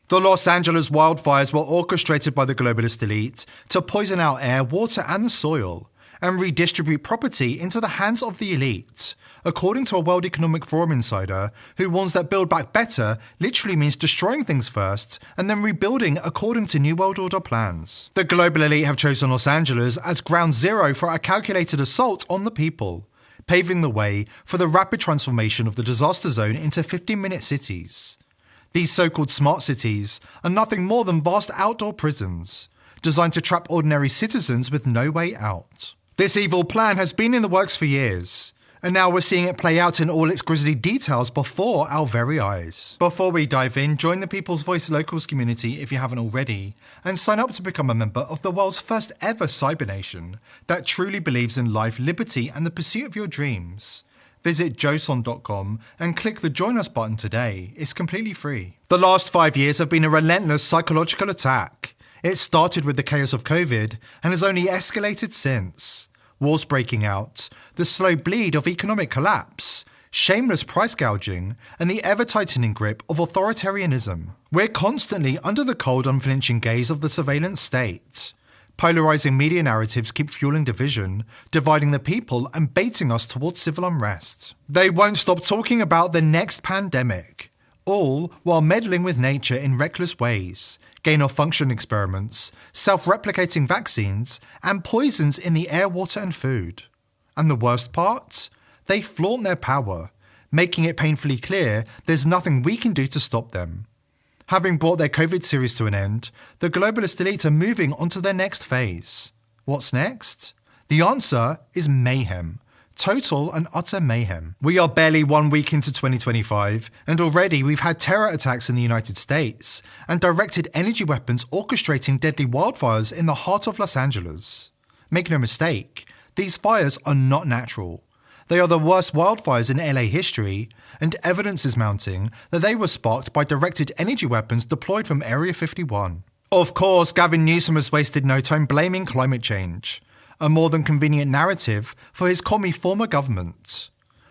The Los Angeles wildfires were orchestrated by the globalist elite to poison our air, water and the soil, and redistribute property into the hands of the elite, according to a World Economic Forum insider who warns that Build Back Better literally means destroying things first and then rebuilding according to New World Order plans. The global elite have chosen Los Angeles as ground zero for a calculated assault on the people, paving the way for the rapid transformation of the disaster zone into 15-minute cities. These so-called smart cities are nothing more than vast outdoor prisons, designed to trap ordinary citizens with no way out. This evil plan has been in the works for years, and now we're seeing it play out in all its grisly details before our very eyes. Before we dive in, join the People's Voice Locals community if you haven't already, and sign up to become a member of the world's first ever cyber nation that truly believes in life, liberty, and the pursuit of your dreams. Visit joson.com and click the Join Us button today. It's completely free. The last 5 years have been a relentless psychological attack. It started with the chaos of COVID and has only escalated since. Wars breaking out, the slow bleed of economic collapse, shameless price gouging, and the ever-tightening grip of authoritarianism. We're constantly under the cold, unflinching gaze of the surveillance state. Polarizing media narratives keep fueling division, dividing the people and baiting us towards civil unrest. They won't stop talking about the next pandemic, all while meddling with nature in reckless ways, gain-of-function experiments, self-replicating vaccines, and poisons in the air, water and food. And the worst part? They flaunt their power, making it painfully clear there's nothing we can do to stop them. Having brought their COVID series to an end, the globalist elite are moving on to their next phase. What's next? The answer is mayhem. Total and utter mayhem. We are barely 1 week into 2025, and already we've had terror attacks in the United States and directed energy weapons orchestrating deadly wildfires in the heart of Los Angeles. Make no mistake, these fires are not natural. They are the worst wildfires in LA history, and evidence is mounting that they were sparked by directed energy weapons deployed from Area 51. Of course, Gavin Newsom has wasted no time blaming climate change, a more than convenient narrative for his commie former government.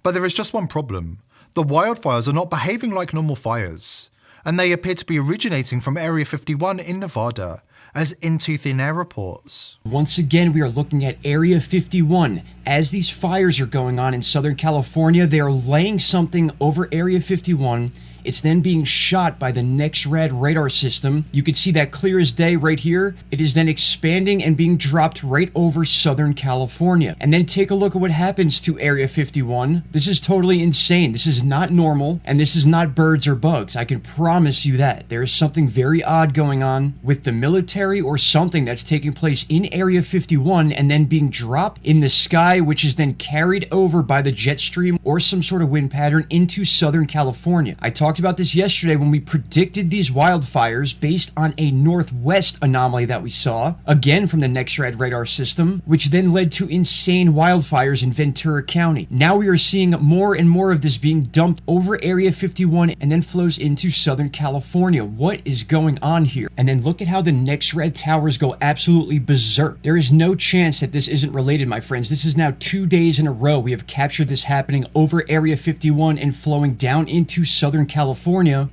But there is just one problem. The wildfires are not behaving like normal fires, and they appear to be originating from Area 51 in Nevada, as Into Thin Air reports. Once again, we are looking at Area 51. As these fires are going on in Southern California, they are laying something over Area 51. It's then being shot by the NEXRAD radar system. You can see that clear as day right here. It is then expanding and being dropped right over Southern California. And then take a look at what happens to Area 51. This is totally insane. This is not normal, and this is not birds or bugs. I can promise you that. There is something very odd going on with the military or something that's taking place in Area 51 and then being dropped in the sky, which is then carried over by the jet stream or some sort of wind pattern into Southern California. I talked about this yesterday when we predicted these wildfires based on a northwest anomaly that we saw, again from the NEXRAD radar system, which then led to insane wildfires in Ventura County. Now we are seeing more and more of this being dumped over Area 51 and then flows into Southern California. What is going on here? And then look at how the NEXRAD towers go absolutely berserk. There is no chance that this isn't related, my friends. This is now 2 days in a row we have captured this happening over Area 51 and flowing down into Southern California,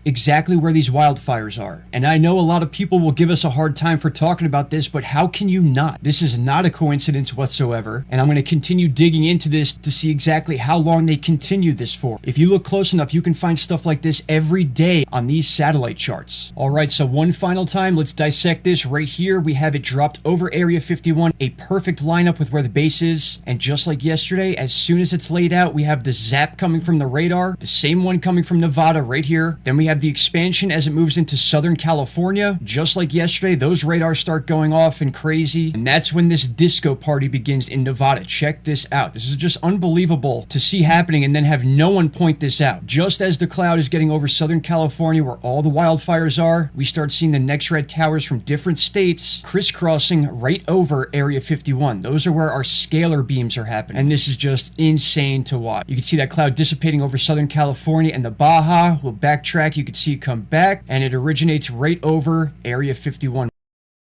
exactly where these wildfires are. And I know a lot of people will give us a hard time for talking about this, but how can you not? This is not a coincidence whatsoever, and I'm going to continue digging into this to see exactly how long they continue this for. If you look close enough, you can find stuff like this every day on these satellite charts. Alright, so one final time, let's dissect this right here. We have it dropped over Area 51, a perfect lineup with where the base is, and just like yesterday, as soon as it's laid out, we have the zap coming from the radar, the same one coming from Nevada right here. Then we have the expansion as it moves into Southern California. Just like yesterday, those radars start going off and crazy, and that's when this disco party begins in Nevada. Check this out. This is just unbelievable to see happening and then have no one point this out. Just as the cloud is getting over Southern California where all the wildfires are, we start seeing the NEXRAD towers from different states crisscrossing right over Area 51. Those are where our scalar beams are happening, and this is just insane to watch. You can see that cloud dissipating over Southern California, and the Baja will backtrack. You can see it come back, and it originates right over Area 51.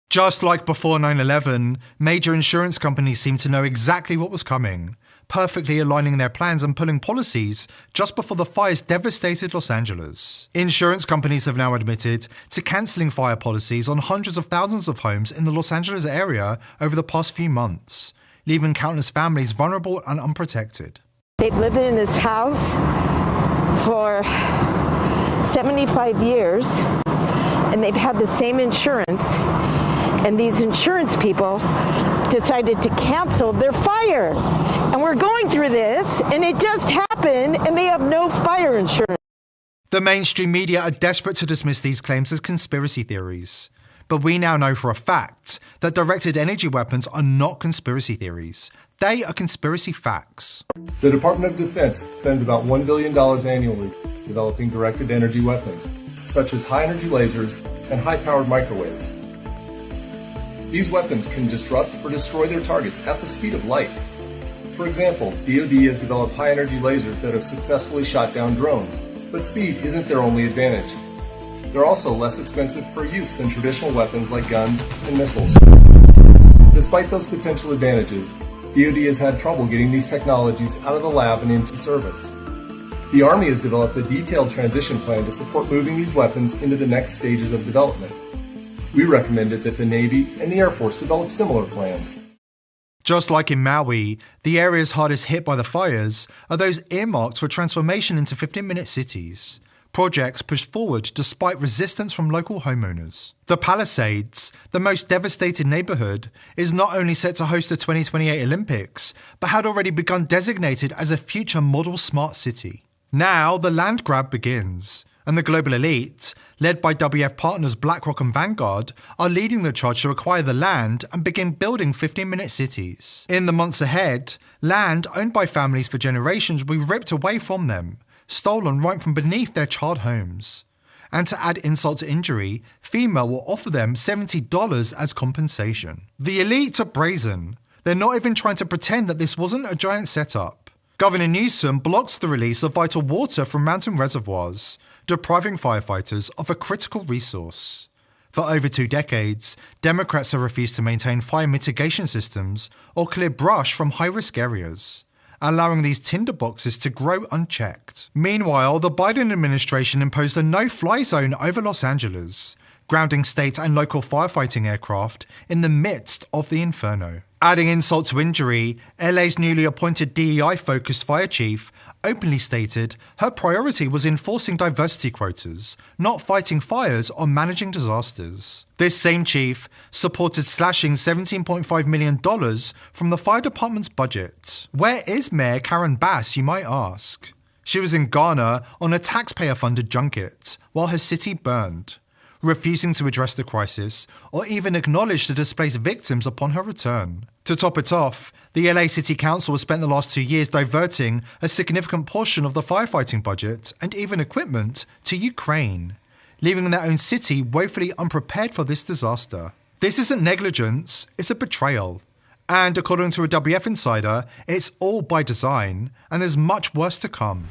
Just like before 9/11, major insurance companies seemed to know exactly what was coming. perfectly aligning their plans and pulling policies just before the fires devastated Los Angeles. Insurance companies have now admitted to cancelling fire policies on hundreds of thousands of homes in the Los Angeles area over the past few months, leaving countless families vulnerable and unprotected. They've lived in this house for 75 years, and they've had the same insurance, and these insurance people decided to cancel their fire. And we're going through this, and it just happened, and they have no fire insurance. The mainstream media are desperate to dismiss these claims as conspiracy theories. But we now know for a fact that directed energy weapons are not conspiracy theories. They are conspiracy facts. The Department of Defense spends about $1 billion annually developing directed energy weapons, such as high-energy lasers and high-powered microwaves. These weapons can disrupt or destroy their targets at the speed of light. For example, DoD has developed high-energy lasers that have successfully shot down drones, but speed isn't their only advantage. They're also less expensive per use than traditional weapons like guns and missiles. Despite those potential advantages, DoD has had trouble getting these technologies out of the lab and into service. The Army has developed a detailed transition plan to support moving these weapons into the next stages of development. We recommended that the Navy and the Air Force develop similar plans. Just like in Maui, the areas hardest hit by the fires are those earmarked for transformation into 15-minute cities. Projects pushed forward despite resistance from local homeowners. The Palisades, the most devastated neighborhood, is not only set to host the 2028 Olympics, but had already begun designated as a future model smart city. Now the land grab begins, and the global elite, led by WF partners BlackRock and Vanguard, are leading the charge to acquire the land and begin building 15-minute cities. In the months ahead, land owned by families for generations will be ripped away from them, stolen right from beneath their charred homes. And to add insult to injury, FEMA will offer them $70 as compensation. The elite are brazen. They're not even trying to pretend that this wasn't a giant setup. Governor Newsom blocks the release of vital water from mountain reservoirs, depriving firefighters of a critical resource. For over 2 decades, Democrats have refused to maintain fire mitigation systems or clear brush from high-risk areas, allowing these tinderboxes to grow unchecked. Meanwhile, the Biden administration imposed a no-fly zone over Los Angeles, grounding state and local firefighting aircraft in the midst of the inferno. Adding insult to injury, LA's newly appointed DEI-focused fire chief openly stated her priority was enforcing diversity quotas, not fighting fires or managing disasters. This same chief supported slashing $17.5 million from the fire department's budget. Where is Mayor Karen Bass, you might ask? She was in Ghana on a taxpayer-funded junket while her city burned, refusing to address the crisis or even acknowledge the displaced victims upon her return. To top it off, the LA City Council has spent the last 2 years diverting a significant portion of the firefighting budget and even equipment to Ukraine, leaving their own city woefully unprepared for this disaster. This isn't negligence, it's a betrayal. And according to a WF insider, it's all by design, and there's much worse to come.